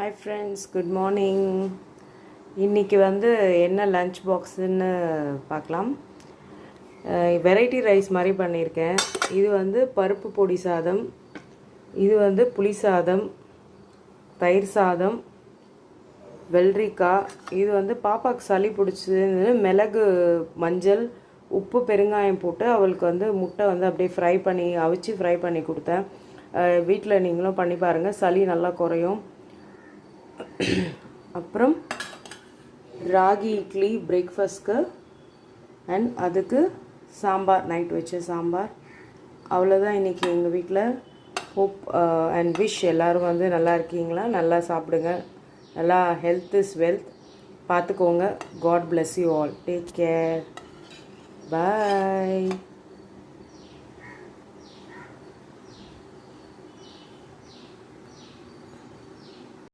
Hi friends, good morning. இன்றைக்கி என்ன lunch பாக்ஸுன்னு பார்க்கலாம். வெரைட்டி ரைஸ் மாதிரி பண்ணியிருக்கேன். இது பருப்பு பொடி சாதம், இது புளி சாதம், தயிர் சாதம், வெள்ளரிக்காய். இது பாப்பாவுக்கு சளி பிடிச்சது, மிளகு, மஞ்சள், உப்பு, பெருங்காயம் போட்டு அவளுக்கு முட்டை அப்படியே அவிச்சு ஃப்ரை பண்ணி கொடுத்தேன். வீட்டில் நீங்களும் பண்ணி பாருங்கள், சளி நல்லா குறையும். அப்புறம் ராகி இட்லி பிரேக்ஃபாஸ்ட்க்கு, அண்ட் அதுக்கு சாம்பார், நைட் வச்ச சாம்பார். அவ்வளோதான் இன்றைக்கி எங்கள் வீட்டில். ஹோப் அண்ட் விஷ் எல்லோரும் நல்லா இருக்கீங்களா, நல்லா சாப்பிடுங்க, நல்லா ஹெல்த் இஸ் வெல்த் பார்த்துக்கோங்க. God bless you all. Take care. Bye.